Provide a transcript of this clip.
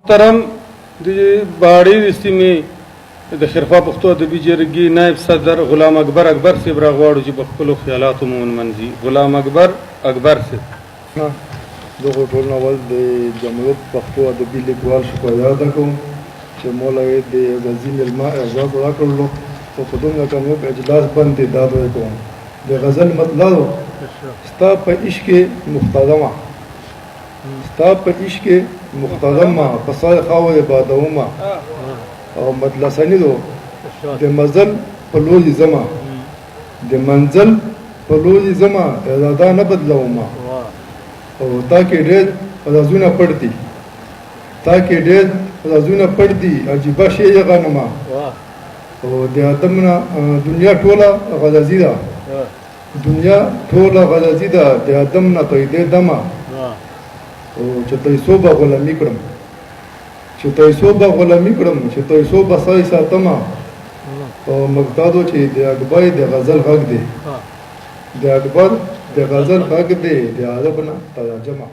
محترم د باړې د سیمې د خرفا پښتو ادبي جرګې نایب صدر غلام اکبر صاحب راغواړو چې په خپلو خیالاتو مو ونمنځي. غلام اکبر صاحب. دغه ټول ناول د جمهوریت پښتو ادبي لیکوال شکایت ادا کوم چې مولا یې د غزل ملما اعزاز راکړلو او په دومره کمو اجلاس باندې دا دوی کوم د غزل مطلب ستا په عشق مختدمه ستا په عشق مختدمه پسای خاوه بادومه او مطلسنی دو د مزل په لوی زما د منزل په لوی زما اراده نه بدلومه او تا کې ډېر رازونه پټ دي عجیبه شی یې غنمه او د آدم نه دنیا ټوله غلازي ده د آدم نه پیدا دمه او چې تاسو به غلامي کړم چې تاسو به سای ساتمه او مقتادو چې د اکبر د غزل غږ دی د عرب نه ترجمه